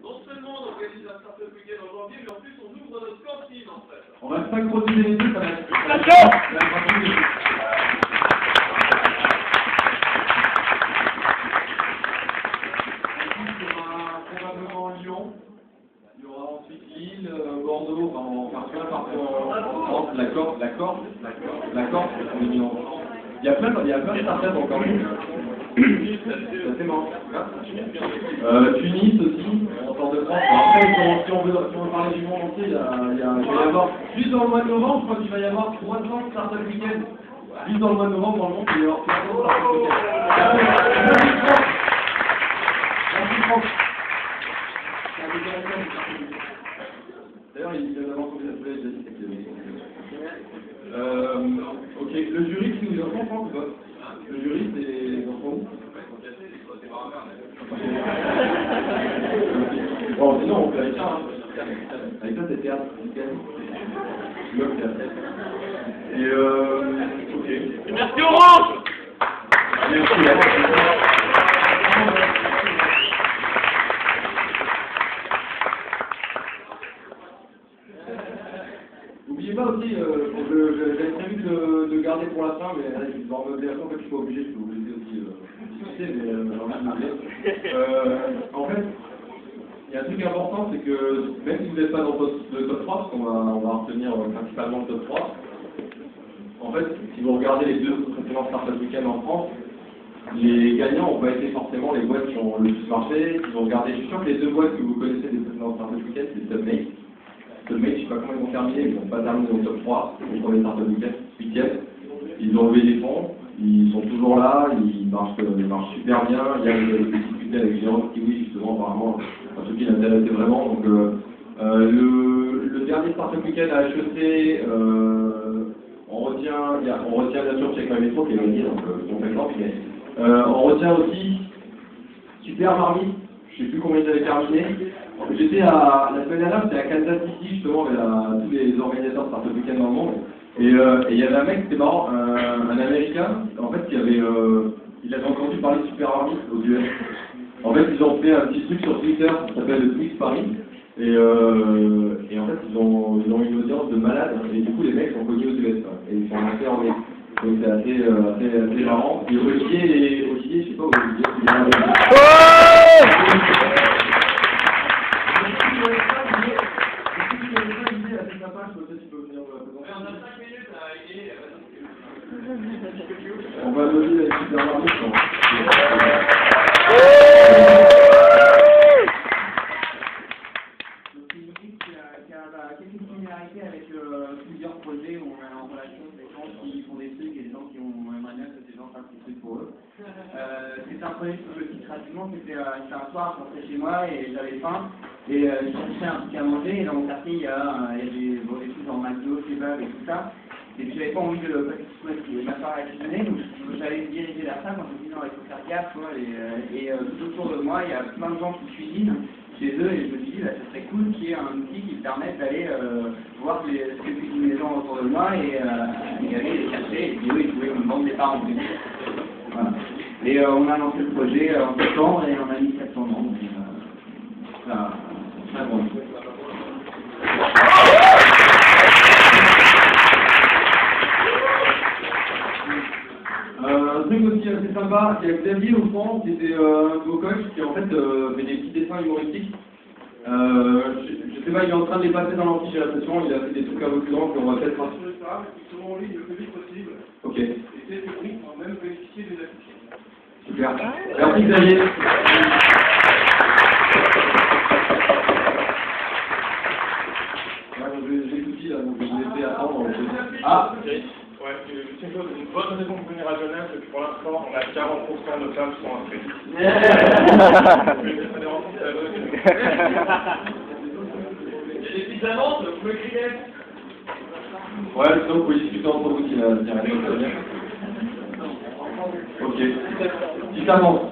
Non seulement on organise un startup week-end en janvier, mais en plus on ouvre notre cantine en fait. On va pas creuser les deux, ça va être... Probablement Lyon, il y aura ensuite Lille, Bordeaux, enfin plein partout en France, la Corse, il y a plein de startups encore. Ça c'est mort. Tunis aussi, en France de France. Après, si on veut parler du monde entier, il va y avoir, juste dans le mois de novembre, je crois qu'il va y avoir 300 startup week-end. Juste dans le mois de novembre, dans le monde, il va y avoir 300 startup week-end. D'ailleurs, il vient d'avoir combien de places, ok, le jury qui nous entend, Franck, ou pas? Le jury, c'est dans son où? Bon, sinon, on fait avec ça, hein. Avec ça, c'est théâtre. Et ok. Merci Orange. Merci. N'oubliez pas aussi, j'avais prévu de garder pour la fin, mais là, je vais devoir meubler à fond, en fait, je suis pas obligé, je peux vous laisser aussi discuter, mais j'ai envie de meubler. En fait, il y a un truc important, c'est que même si vous n'êtes pas dans le top 3, parce qu'on va retenir principalement le top 3, en fait, si vous regardez les deux précédents startup week-end en France, les gagnants n'ont pas été forcément les boîtes qui ont le plus marché. Si vous regardez, je suis sûr que les deux boîtes que vous connaissez des précédents startup week-end, c'est Submate. Submate, je ne sais pas comment ils vont terminer, ils n'ont pas terminé au top 3, les premiers startup week-end. Ils ont levé des fonds, ils sont toujours là, ils marchent super bien. Il y a des difficultés avec Jérôme Kiwi, justement, apparemment, un truc qui l'intéressait vraiment. Donc, le dernier startup week-end à HEC, on retient bien sûr Check My Metro qui est gagné, donc on fait exemple, mais on retient aussi Super Marmite, je ne sais plus combien ils avaient terminé. J'étais la semaine dernière, c'était à Kansas City, justement, avec tous les organisateurs de startup week-end dans le monde. Et il y avait un mec, c'était marrant, un Américain, en fait, il avait entendu parler de Super Marmite aux US. En fait, ils ont fait un petit truc sur Twitter qui s'appelle le Twix Paris. Et en fait, ils ont une audience de malades, et du coup, les mecs sont connus aux US, quoi, et ils sont lancés en mai. Donc c'est assez marrant. Et Olivier, je sais pas où Olivier, il on va lever avec Super Marmite. Quelques similarités avec plusieurs projets où on est en relation avec des gens qui font des trucs et des gens qui aimeraient bien que ces gens fassent des trucs pour eux. C'est un projet que je cite rapidement, c'était un soir, je rentrais chez moi et j'avais faim et je cherchais un truc à manger et dans mon quartier il y a des trucs genre McDo, kebab et tout ça. Et puis j'avais pas envie de m'asseoir à cuisiner, donc j'allais me diriger vers ça quand je me disais non, il faut faire gaffe, quoi, et tout autour de moi il y a plein de gens qui cuisinent chez eux et je me suis dit, bah, ce serait cool qu'il y ait un outil qui me permette d'aller voir ce que cuisinent les gens autour de moi et aller les chercher et puis eux ils pouvaient me vendre des parts en plus. Voilà. Et on a lancé le projet en septembre et on a mis 700 ans, donc ça bon. Un truc aussi assez sympa, il y a Xavier au fond qui était un beau coach qui en fait fait des petits dessins humoristiques. Je sais pas, il est en train de les passer dans l'anti, j'ai l'impression, il a fait des trucs un peu plus grands qu'on va peut-être rassurer ça, ils seront en ligne le plus vite possible. Ok. Et ces rubriques vont même bénéficier des affiches. Super. Merci Xavier. J'ai tout dit là, donc je vais laisser attendre. Ah, ouais, juste une chose, une bonne raison de venir à Genève, c'est que pour l'instant, on a 40% de femmes qui sont inscrites. Il y a des petites annonces, vous pouvez crier. Ouais, sinon vous pouvez discuter entre vous si la ok. Petite annonce.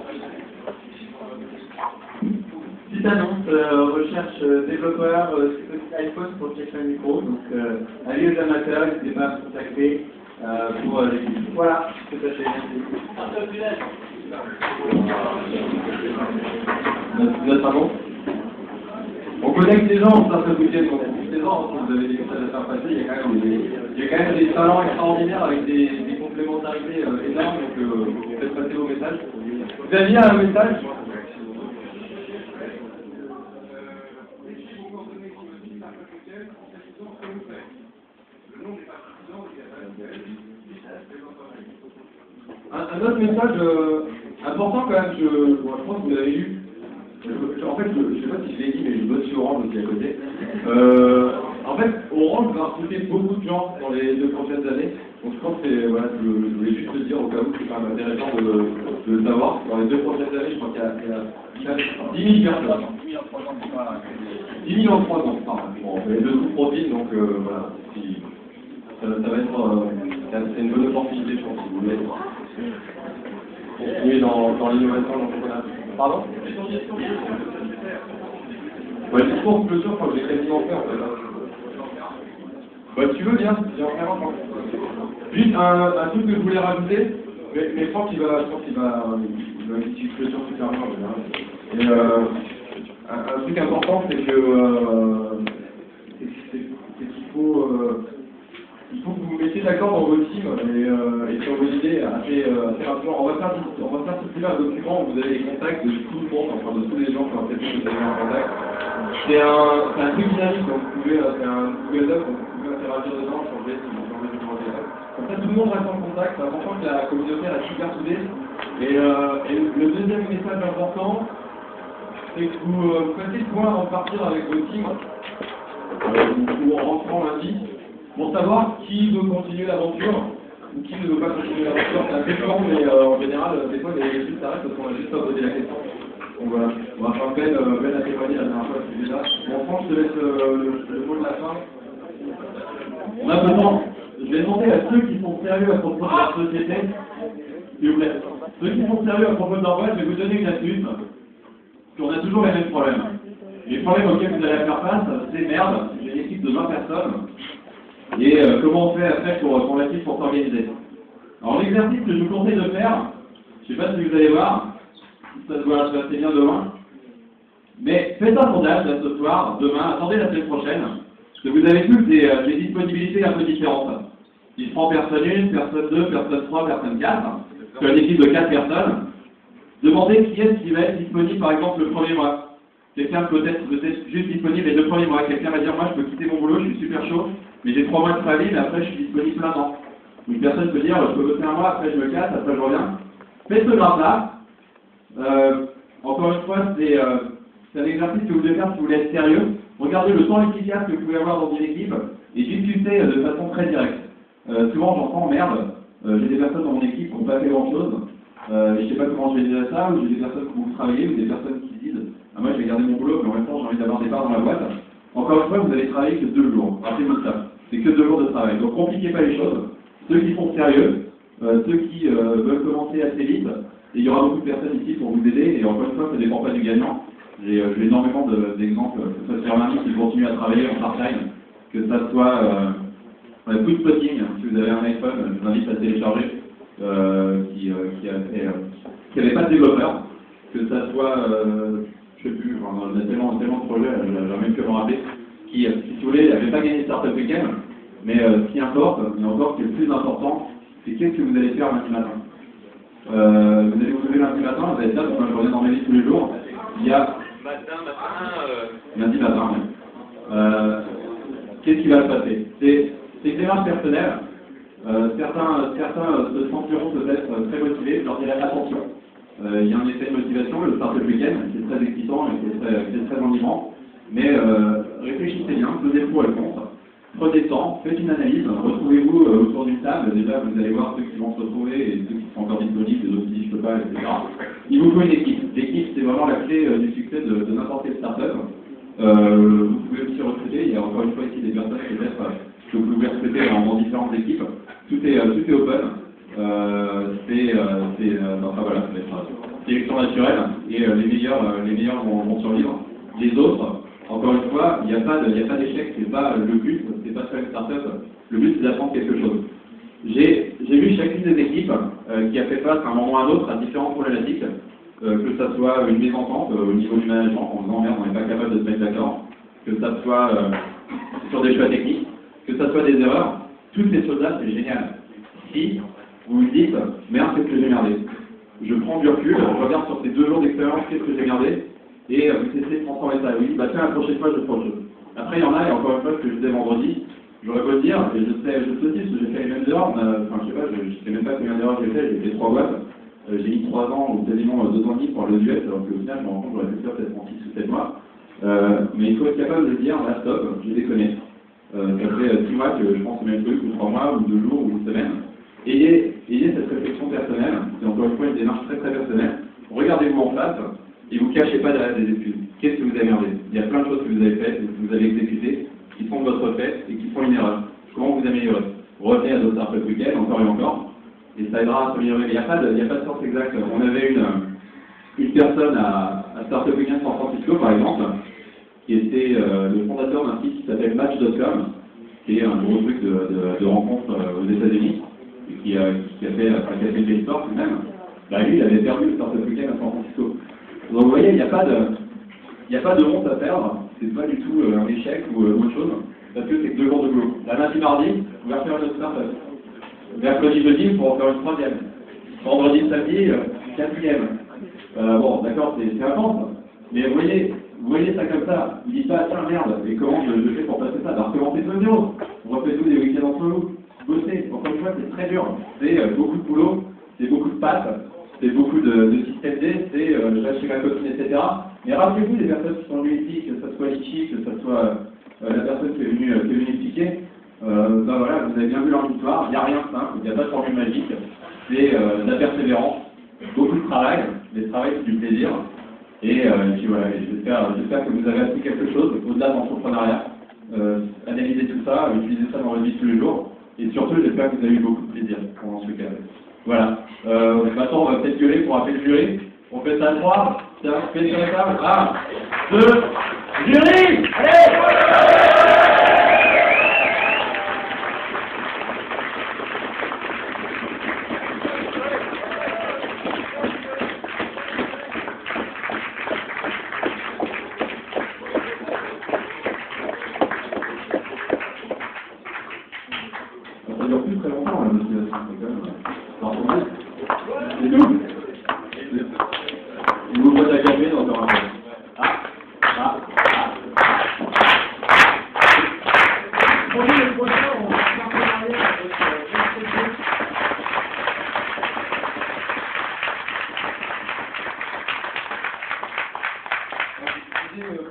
Petite annonce, recherche développeur iPhone pour Check My Micro. Donc, allez aux amateurs, n'hésitez pas à me contacter pour l'équipe. Voilà, tout à fait. Merci. Notamment. On connecte les gens en startup week-end quand on pousse les gens, si vous avez des messages à faire passer, il y a quand même des talents extraordinaires avec des complémentarités énormes, donc faites passer vos messages. Vous aviez un message? Un autre message important quand même, je pense que vous avez eu. En fait, je ne sais pas si je l'ai dit, mais je bosse sur Orange aussi à côté. En fait, Orange va recruter beaucoup de gens dans les 2 prochaines années. Donc je pense que voilà, je voulais juste te dire au cas où c'est quand même intéressant de le savoir. Dans les 2 prochaines années, je crois qu'il y a 10 000 personnes. 10 000 en 3 ans, pardon. Bon, les 2 sous-profils, donc voilà. Ça va être c'est une bonne opportunité, je pense, si vous voulez. Continuer dans l'innovation, l'entrepreneuriat. Pardon? Ouais, le discours de clôture, je crois que j'ai quasiment fait en fait. Bah, si tu veux, bien, vraiment. Juste un truc que je voulais rajouter, mais je pense qu'il va une petite clôture super bien en général. Et un truc important, c'est que il faut que vous vous mettiez d'accord dans vos teams et sur vos idées assez rapidement. On va faire circuler un document où vous avez les contacts de tout le monde, enfin de tous les gens qui ont peut-être que vous avez en contact. C'est un truc dynamique, donc vous pouvez, c'est un Google Doc, donc vous pouvez interagir dedans, changer si vous changez du numéro de téléphone. Comme ça, tout le monde reste en contact. C'est important que la communauté reste super soudée. Et le deuxième message important, c'est que vous fassiez le point avant de partir avec vos teams, ou en rentrant lundi, pour savoir qui veut continuer l'aventure ou qui ne veut pas continuer l'aventure. C'est assez fort, mais en général, des fois, les études s'arrêtent parce qu'on a juste pas posé la question. Donc voilà, on va faire peine à témoigner la dernière fois, c'est déjà. Bon, Franck, je te laisse le mot de la fin. On a besoin. Je vais demander à ceux qui sont sérieux à propos de leur société, s'il vous plaît. Ceux qui sont sérieux à propos de leur boîte, je vais vous donner une astuce. On a toujours les mêmes problèmes. Les problèmes auxquels vous allez faire face, c'est merde, j'ai une équipe de 20 personnes. Et comment on fait après pour l'équipe pour s'organiser? Alors l'exercice que je vous conseille de faire, je ne sais pas si vous allez voir, ça se voit assez bien demain, mais faites un sondage là, ce soir, demain, attendez la semaine prochaine, parce que vous avez vu des disponibilités un peu différentes. Il prend personne 1, personne 2, personne 3, personne 4, sur une équipe de 4 personnes. Demandez qui est-ce qui va être disponible par exemple le premier mois. Quelqu'un peut-être juste disponible les 2 premiers mois. Quelqu'un va dire moi je peux quitter mon boulot, je suis super chaud, mais j'ai 3 mois de préavis, mais après je suis disponible plein temps. Une personne peut dire je peux bosser un mois, après je me casse, après je reviens. Faites ce graphe-là. Encore une fois, c'est un exercice que vous devez faire si vous voulez être sérieux. Regardez le temps efficace que vous pouvez avoir dans une équipe et discutez de façon très directe. Souvent j'entends merde, j'ai des personnes dans mon équipe qui n'ont pas fait grand-chose. Je ne sais pas comment je vais dire ça, ou j'ai des personnes qui vont travailler, ou des personnes qui disent ah, moi je vais garder mon boulot, mais en même temps j'ai envie d'avoir des parts dans la boîte. Encore une fois, vous allez travailler que 2 jours. Rappelez-vous ça. C'est que 2 jours de travail. Donc compliquez pas les choses. Ceux qui sont sérieux, ceux qui veulent commencer assez vite, et il y aura beaucoup de personnes ici pour vous aider, et encore une fois, ça ne dépend pas du gagnant. J'ai énormément d'exemples, que ce soit sur Marnie qui continue à travailler en part-time, que ça soit Good Spotting, si vous avez un iPhone, je vous invite à télécharger, qui n'avait pas de développeur, que ça soit, je ne sais plus, on a tellement de projets, j'aimerais même que me rappeler, qui, si vous voulez, n'avait pas gagné Startup Weekend, mais ce qui importe, et encore ce qui est le plus important, c'est qu'est-ce que vous allez faire lundi matin. Vous allez vous lever lundi matin, vous allez dire, je reviens dans mes vies tous les jours, il y a... Lundi matin, oui. Qu'est-ce qui va se passer? C'est une démarche personnelle. Certains se sentiront peut-être très motivés, je leur dirais attention. Il y a un effet de motivation, le Startup Weekend, qui est très excitant et qui est très enivrant. Mais réfléchissez bien, pesez le pour et le contre. Prenez le temps, faites une analyse, retrouvez-vous autour d'une table. Déjà, vous allez voir ceux qui vont se retrouver et ceux qui sont encore disponibles, les autres qui disent je peux pas, etc. Il vous faut une équipe. L'équipe, c'est vraiment la clé du succès de n'importe quelle startup. Vous pouvez aussi recruter. Il y a encore une fois ici des personnes peut-être que vous pouvez recruter dans différentes équipes. Tout est open. Enfin voilà, c'est sélection naturelle et les meilleurs vont survivre. Les autres, encore une fois, il n'y a pas d'échec, c'est pas le but, c'est pas de faire une startup. Le but c'est d'apprendre quelque chose. J'ai vu chacune des équipes qui a fait face à un moment ou à un autre à différentes problématiques, que ça soit une mésentente au niveau du management, en disant merde, on n'est pas capable de se mettre d'accord, que ça soit sur des choix techniques, que ça soit des erreurs. Toutes ces choses-là, c'est génial. Si vous vous dites, merde, qu'est-ce que j'ai merdé? Je prends du recul, je regarde sur ces 2 jours d'expérience, qu'est-ce que j'ai merdé, et vous essayez de transformer ça. Oui, bah tiens, la prochaine fois, je ferai autre chose. Après, il y en a, et encore une fois, ce que je disais vendredi, j'aurais beau le dire, et je sais aussi, parce que j'ai fait les mêmes erreurs, enfin, je sais pas, je sais même pas combien d'erreurs j'ai fait 3 boîtes, j'ai mis 3 ans, ou quasiment 2 ans et demi pour aller aux US, alors qu'au final, je me rends compte que j'aurais pu faire peut-être en 6 ou 7 mois. Mais il faut être capable de dire, là, stop, j'ai déconné. Ça fait 6 mois que je pense au même truc, ou 3 mois, ou 2 jours, ou 1 semaine. Ayez cette réflexion personnelle, c'est encore une fois une démarche très très personnelle. Regardez-vous en face, et vous cachez pas derrière des excuses. Qu'est-ce que vous avez merdé? Il y a plein de choses que vous avez faites, que vous avez exécutées, qui sont de votre fait, et qui font une erreur. Comment vous améliorez? Revenez à d'autres startups week-end, encore et encore, et ça aidera à s'améliorer. Mais il n'y a pas de sorte exacte. On avait une personne à Startup Weekend San Francisco, par exemple, qui était le fondateur d'un site qui s'appelle Match.com, qui est un gros truc de rencontres aux États-Unis, et qui a fait le sport même. Bah, lui, il avait perdu le Startup Weekend à San Francisco. Donc vous voyez, il n'y a pas de honte à perdre, c'est pas du tout un échec ou autre chose, parce que c'est que 2 jours de boulot. La lundi, mardi, vous allez faire une autre startup. Mercredi, jeudi, pour en faire une 3e. Vendredi, samedi, 4e. Bon, d'accord, c'est intense, mais vous voyez ça comme ça. Vous dites pas, tiens, merde, et comment je fais pour passer ça? Alors, recommencez tout à zéro. On refait tous des week-ends entre nous. Bossez. Encore une fois, c'est très dur. C'est beaucoup de boulot, c'est beaucoup de pattes, c'est beaucoup de système D, c'est je reste chez ma copine, etc. Mais rappelez-vous des personnes qui sont venues ici, que ce soit Litchi, que ce soit la personne qui est venue expliquer. Ben voilà, vous avez bien vu leur histoire, il n'y a rien de simple, il n'y a pas de formule magique, c'est de la persévérance, beaucoup de travail, mais le travail c'est du plaisir, et puis voilà, j'espère que vous avez appris quelque chose au-delà de l'entrepreneuriat, analysez tout ça, utilisez ça dans votre vie de tous les jours, et surtout j'espère que vous avez eu beaucoup de plaisir pendant ce week-end. Voilà, maintenant on va peut-être gueuler pour appeler le jury, on fait ça à 3, tiens, faites sur la table, 1, 2, jury, allez! Ça dure plus très longtemps la motivation, c'est tout. Il vous boîte à café dans un rapport. Le prochain, on va faire partenariat avec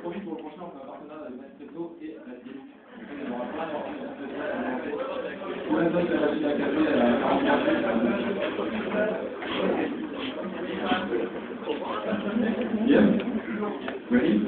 Promis pour le prochain, on fait un partenariat avec Nespresso et la ville. Bien. Ready?